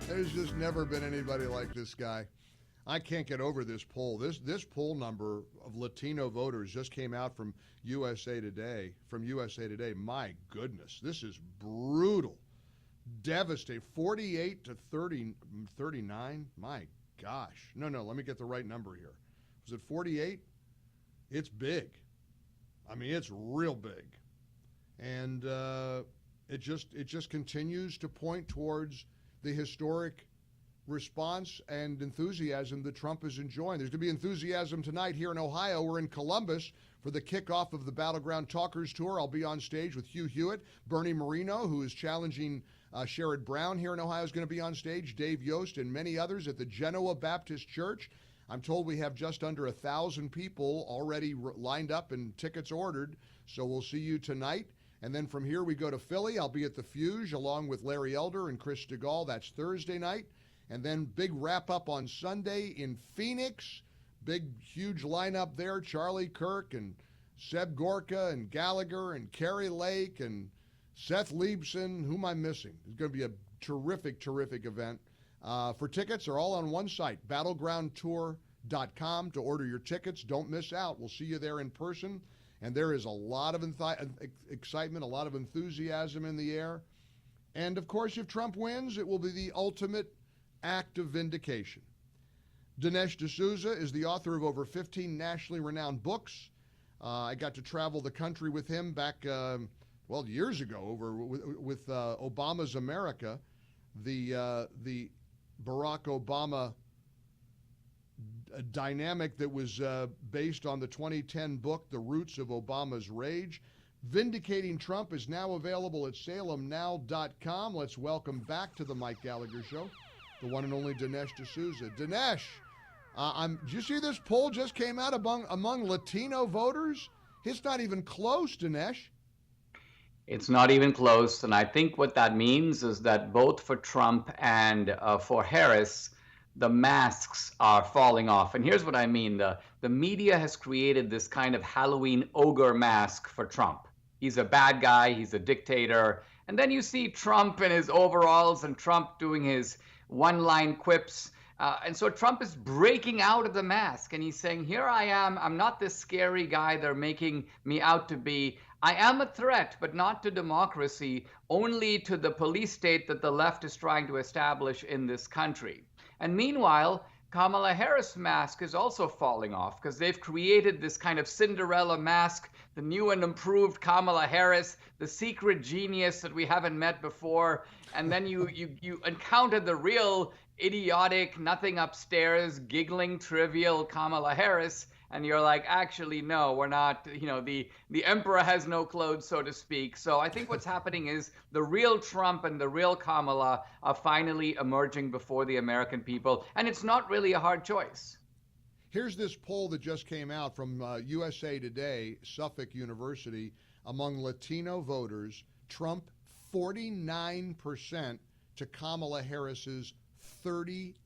There's just never been anybody like this guy. I can't get over this poll. This poll number of Latino voters just came out from USA Today. My goodness, this is brutal, devastating. 48 to 30, 39. My gosh. No, let me get the right number here. Was it 48? It's big. I mean, it's real big, and it just continues to point towards the historic response and enthusiasm that Trump is enjoying. There's going to be enthusiasm tonight here in Ohio. We're in Columbus for the kickoff of the Battleground Talkers Tour. I'll be on stage with Hugh Hewitt. Bernie Moreno, who is challenging Sherrod Brown here in Ohio, is going to be on stage. Dave Yost and many others at the Genoa Baptist Church. I'm told we have just under 1,000 people already lined up and tickets ordered, so we'll see you tonight. And then from here we go to Philly. I'll be at the Fuge along with Larry Elder and Chris DeGaulle. That's Thursday night. And then big wrap-up on Sunday in Phoenix. Big, huge lineup there. Charlie Kirk and Seb Gorka and Gallagher and Kerry Lake and Seth Leibson. Who am I missing? It's going to be a terrific, terrific event. For tickets, they're all on one site, battlegroundtour.com, to order your tickets. Don't miss out. We'll see you there in person. And there is a lot of excitement, a lot of enthusiasm in the air. And, of course, if Trump wins, it will be the ultimate act of vindication. Dinesh D'Souza is the author of over 15 nationally renowned books. I got to travel the country with him back, years ago with Obama's America, the Barack Obama dynamic that was based on the 2010 book, The Roots of Obama's Rage. Vindicating Trump is now available at salemnow.com. Let's welcome back to the Mike Gallagher Show the one and only Dinesh D'Souza. Dinesh, did you see this poll just came out among Latino voters? It's not even close, Dinesh. It's not even close, and I think what that means is that both for Trump and for Harris, the masks are falling off. And here's what I mean. The media has created this kind of Halloween ogre mask for Trump. He's a bad guy, he's a dictator. And then you see Trump in his overalls and Trump doing his one-line quips. And so Trump is breaking out of the mask and he's saying, here I am. I'm not this scary guy they're making me out to be. I am a threat, but not to democracy, only to the police state that the left is trying to establish in this country. And meanwhile, Kamala Harris' mask is also falling off because they've created this kind of Cinderella mask, the new and improved Kamala Harris, the secret genius that we haven't met before. And then you encounter the real idiotic, nothing upstairs, giggling, trivial Kamala Harris. And you're like, actually, no, we're not, the emperor has no clothes, so to speak. So I think what's happening is the real Trump and the real Kamala are finally emerging before the American people. And it's not really a hard choice. Here's this poll that just came out from USA Today, Suffolk University, among Latino voters. Trump 49% to Kamala Harris's 38%.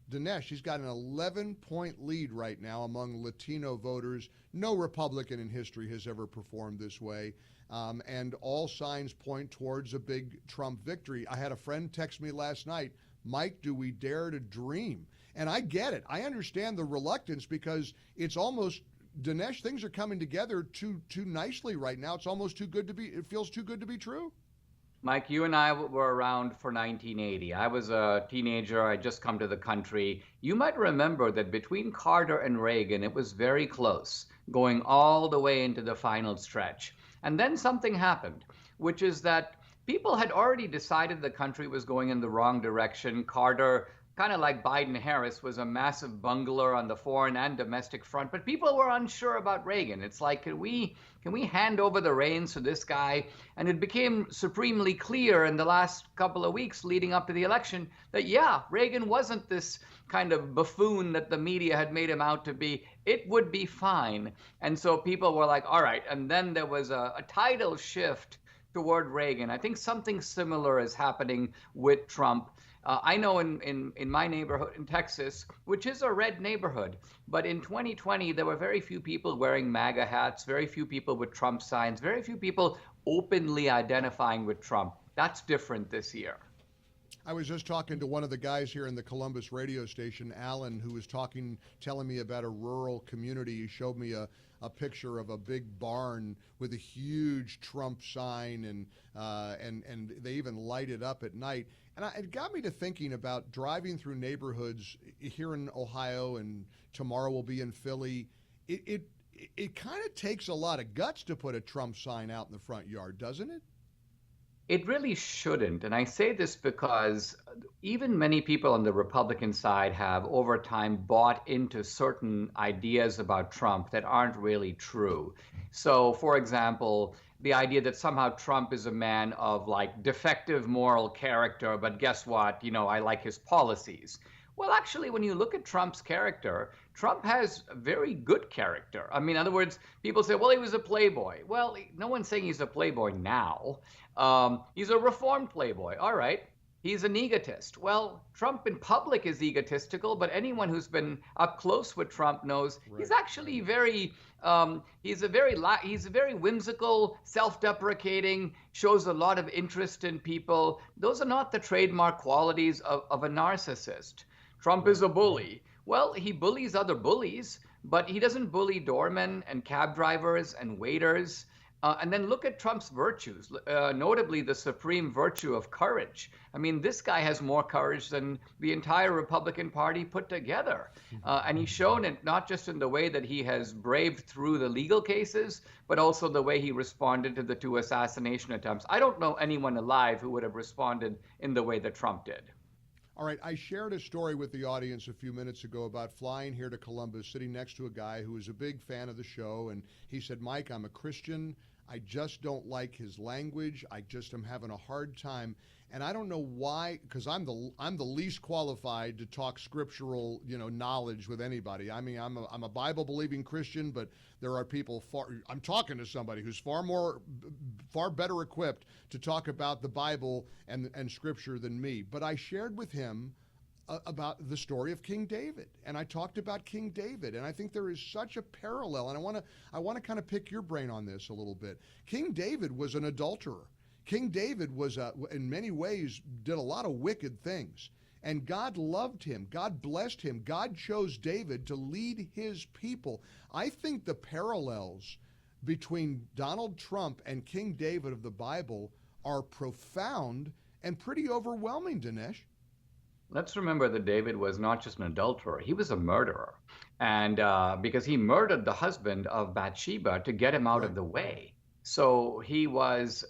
Dinesh, he's got an 11-point lead right now among Latino voters. No Republican in history has ever performed this way. And all signs point towards a big Trump victory. I had a friend text me last night, Mike, do we dare to dream? And I get it. I understand the reluctance because it's almost, Dinesh, things are coming together too nicely right now. It's almost too good to be, it feels too good to be true. Mike, you and I were around for 1980. I was a teenager. I just come to the country. You might remember that between Carter and Reagan, it was very close, going all the way into the final stretch. And then something happened, which is that people had already decided the country was going in the wrong direction. Carter, kind of like Biden-Harris, was a massive bungler on the foreign and domestic front, but people were unsure about Reagan. It's like, can we hand over the reins to this guy? And it became supremely clear in the last couple of weeks leading up to the election that, yeah, Reagan wasn't this kind of buffoon that the media had made him out to be. It would be fine. And so people were like, all right. And then there was a tidal shift toward Reagan. I think something similar is happening with Trump. I know in my neighborhood in Texas, which is a red neighborhood, but in 2020, there were very few people wearing MAGA hats, very few people with Trump signs, very few people openly identifying with Trump. That's different this year. I was just talking to one of the guys here in the Columbus radio station, Alan, who was telling me about a rural community. He showed me a picture of a big barn with a huge Trump sign, and they even light it up at night. And it got me to thinking about driving through neighborhoods here in Ohio, and tomorrow we'll be in Philly. It kind of takes a lot of guts to put a Trump sign out in the front yard, doesn't it? It really shouldn't. And I say this because even many people on the Republican side have over time bought into certain ideas about Trump that aren't really true. So, for example, the idea that somehow Trump is a man of like defective moral character, but guess what? I like his policies. Well, actually, when you look at Trump's character, Trump has very good character. I mean, in other words, people say, well, he was a playboy. Well, no one's saying he's a playboy now. He's a reformed playboy. All right. He's an egotist. Well, Trump in public is egotistical, but anyone who's been up close with Trump knows he's actually he's a very whimsical, self-deprecating, shows a lot of interest in people. Those are not the trademark qualities of a narcissist. Trump is a bully. Well, he bullies other bullies, but he doesn't bully doormen and cab drivers and waiters. And then look at Trump's virtues, notably the supreme virtue of courage. I mean, this guy has more courage than the entire Republican Party put together. And he's shown it not just in the way that he has braved through the legal cases, but also the way he responded to the 2 assassination attempts. I don't know anyone alive who would have responded in the way that Trump did. All right, I shared a story with the audience a few minutes ago about flying here to Columbus, sitting next to a guy who was a big fan of the show, and he said, Mike, I'm a Christian. I just don't like his language. I just am having a hard time. And I don't know why, because I'm the least qualified to talk scriptural, knowledge with anybody. I mean, I'm a Bible believing Christian, but there are people I'm talking to somebody who's far better equipped to talk about the Bible and Scripture than me. But I shared with him about the story of King David, and I talked about King David, and I think there is such a parallel, and I want to kind of pick your brain on this a little bit. King David was an adulterer. King David was, in many ways, did a lot of wicked things. And God loved him. God blessed him. God chose David to lead his people. I think the parallels between Donald Trump and King David of the Bible are profound and pretty overwhelming, Dinesh. Let's remember that David was not just an adulterer, he was a murderer. And because he murdered the husband of Bathsheba to get him out of the way. So he was,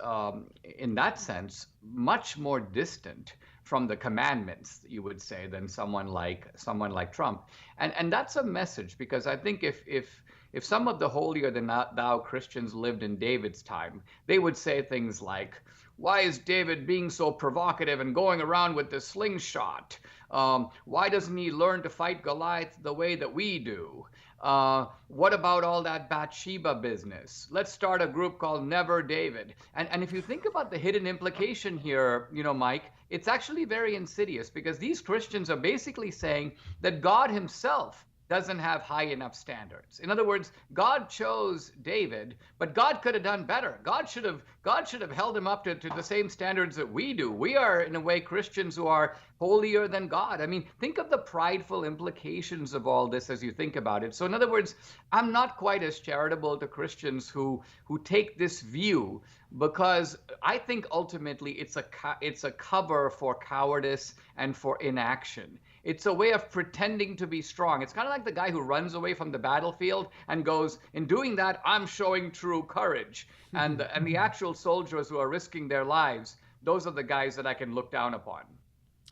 in that sense, much more distant from the commandments, you would say, than someone like Trump. And that's a message, because I think if some of the holier than thou Christians lived in David's time, they would say things like, why is David being so provocative and going around with the slingshot? Why doesn't he learn to fight Goliath the way that we do? What about all that Bathsheba business? Let's start a group called Never David. And if you think about the hidden implication here, Mike, it's actually very insidious, because these Christians are basically saying that God himself doesn't have high enough standards. In other words, God chose David, but God could have done better. God should have held him up to the same standards that we do. We are, in a way, Christians who are holier than God. I mean, think of the prideful implications of all this as you think about it. So in other words, I'm not quite as charitable to Christians who take this view, because I think ultimately it's a cover for cowardice and for inaction. It's a way of pretending to be strong. It's kind of like the guy who runs away from the battlefield and goes, in doing that, I'm showing true courage. And the actual soldiers who are risking their lives, those are the guys that I can look down upon.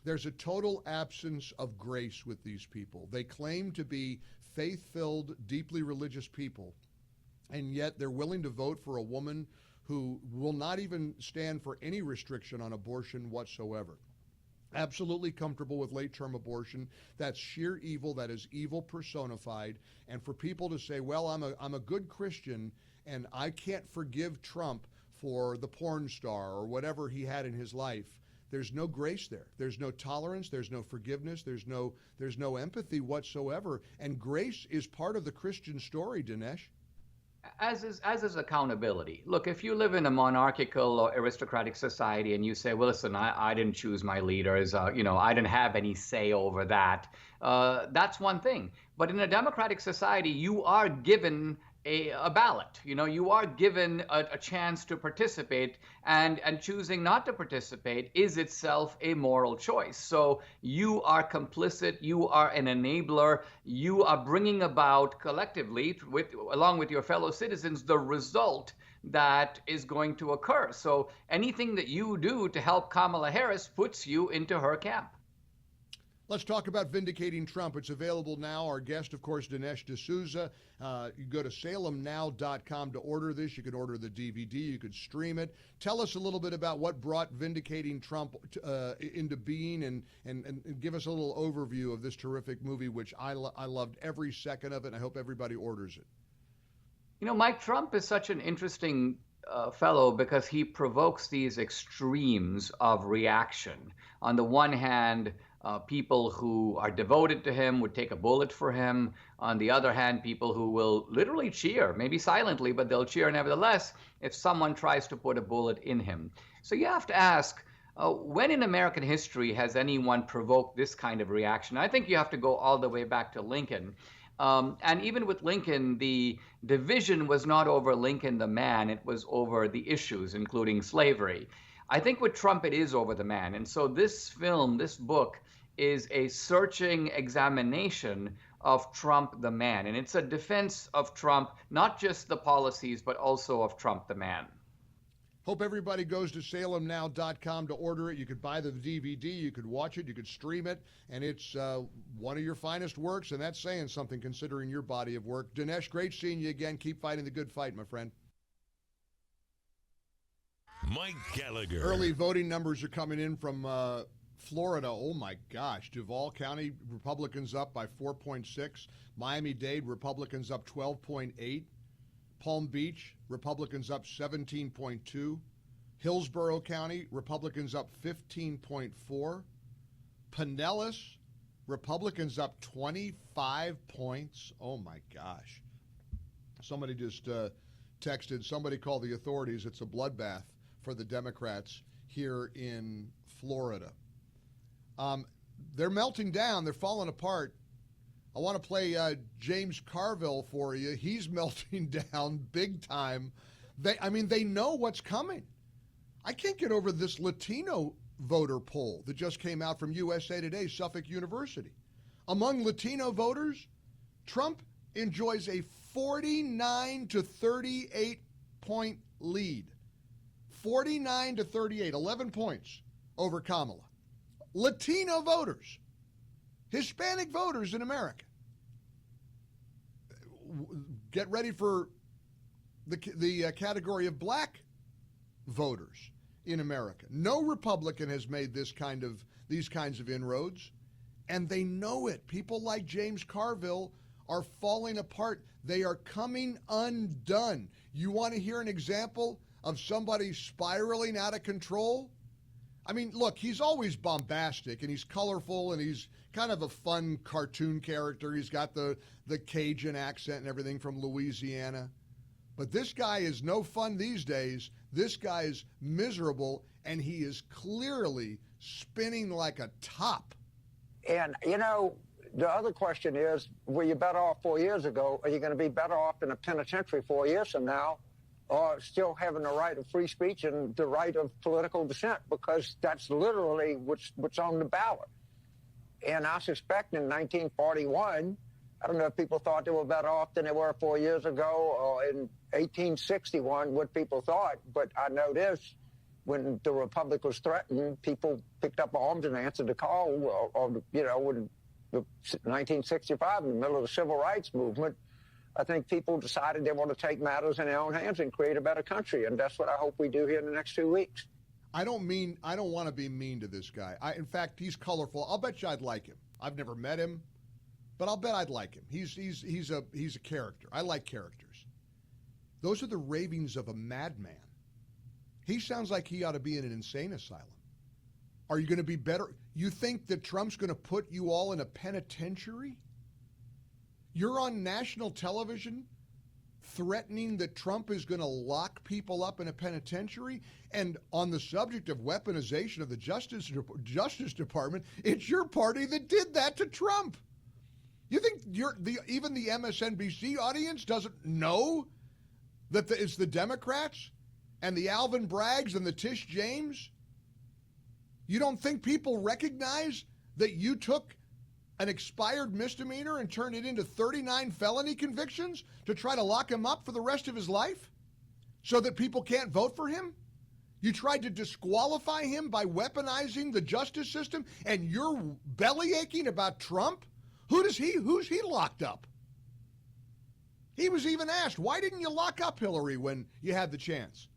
There's a total absence of grace with these people. They claim to be faith-filled, deeply religious people, and yet they're willing to vote for a woman who will not even stand for any restriction on abortion whatsoever. Absolutely comfortable with late-term abortion. That's sheer evil. That is evil personified. And for people to say, well, I'm a good Christian and I can't forgive Trump for the porn star or whatever he had in his life, there's no grace there. There's no tolerance. There's no forgiveness. There's no empathy whatsoever. And grace is part of the Christian story, Dinesh. As is accountability. Look, if you live in a monarchical or aristocratic society and you say, well, listen, I didn't choose my leaders, I didn't have any say over that, that's one thing. But in a democratic society, you are given a ballot. You are given a chance to participate, and choosing not to participate is itself a moral choice. So you are complicit, you are an enabler, you are bringing about collectively, along with your fellow citizens, the result that is going to occur. So anything that you do to help Kamala Harris puts you into her camp. Let's talk about Vindicating Trump. It's available now. Our guest, of course, Dinesh D'Souza. You go to salemnow.com to order this. You can order the DVD. You could stream it. Tell us a little bit about what brought Vindicating Trump into being, and give us a little overview of this terrific movie, which I loved every second of it, and I hope everybody orders it. Mike Trump is such an interesting fellow because he provokes these extremes of reaction. On the one hand, people who are devoted to him would take a bullet for him. On the other hand, people who will literally cheer, maybe silently, but they'll cheer nevertheless if someone tries to put a bullet in him. So you have to ask, when in American history has anyone provoked this kind of reaction? I think you have to go all the way back to Lincoln. And even with Lincoln, the division was not over Lincoln the man, it was over the issues, including slavery. I think with Trump, it is over the man. And so this film, this book, is a searching examination of Trump the man. And it's a defense of Trump, not just the policies, but also of Trump the man. Hope everybody goes to salemnow.com to order it. You could buy the DVD, you could watch it, you could stream it, and it's one of your finest works, and that's saying something considering your body of work. Dinesh, great seeing you again. Keep fighting the good fight, my friend. Mike Gallagher. Early voting numbers are coming in from Florida. Oh my gosh. Duval County, Republicans up by 4.6. Miami-Dade, Republicans up 12.8. Palm Beach, Republicans up 17.2. Hillsborough County, Republicans up 15.4. Pinellas, Republicans up 25 points. Oh my gosh. Somebody just texted, somebody called the authorities. It's a bloodbath for the Democrats here in Florida. They're melting down. They're falling apart. I want to play James Carville for you. He's melting down big time. They know what's coming. I can't get over this Latino voter poll that just came out from USA Today, Suffolk University. Among Latino voters, Trump enjoys a 49 to 38 point lead. 49 to 38, 11 points over Kamala. Latino voters, Hispanic voters in America. Get ready for the category of black voters in America. No Republican has made these kinds of inroads, and they know it. People like James Carville are falling apart. They are coming undone. You want to hear an example of somebody spiraling out of control? I mean, look, he's always bombastic, and he's colorful, and he's kind of a fun cartoon character. He's got the Cajun accent and everything from Louisiana. But this guy is no fun these days. This guy is miserable, and he is clearly spinning like a top. And, the other question is, were you better off 4 years ago? Are you going to be better off in a penitentiary 4 years from now, or still having the right of free speech and the right of political dissent? Because that's literally what's on the ballot. And I suspect in 1941, I don't know if people thought they were better off than they were 4 years ago, or in 1861, what people thought. But I know this, when the Republic was threatened, people picked up arms and answered the call. When 1965, in the middle of the Civil Rights Movement, I think people decided they want to take matters in their own hands and create a better country. And that's what I hope we do here in the next 2 weeks. I don't want to be mean to this guy. In fact, he's colorful. I'll bet you I'd like him. I've never met him, but I'll bet I'd like him. He's a character. I like characters. Those are the ravings of a madman. He sounds like he ought to be in an insane asylum. Are you going to be better? You think that Trump's going to put you all in a penitentiary? You're on national television threatening that Trump is going to lock people up in a penitentiary. And on the subject of weaponization of the Justice Department, it's your party that did that to Trump. You think even the MSNBC audience doesn't know that it's the Democrats and the Alvin Braggs and the Tish James? You don't think people recognize that you took an expired misdemeanor and turned it into 39 felony convictions to try to lock him up for the rest of his life so that people can't vote for him? You tried to disqualify him by weaponizing the justice system, and you're belly aching about Trump? Who's he locked up? He was even asked, why didn't you lock up Hillary when you had the chance?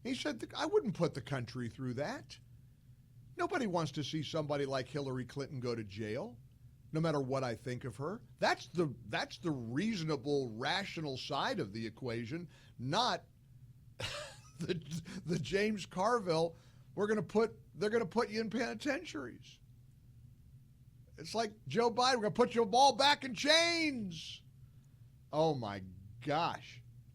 He said, I wouldn't put the country through that. Nobody wants to see somebody like Hillary Clinton go to jail, no matter what I think of her. That's the reasonable, rational side of the equation, not the James Carville. They're going to put you in penitentiaries. It's like Joe Biden, we're going to put you all back in chains. Oh my gosh.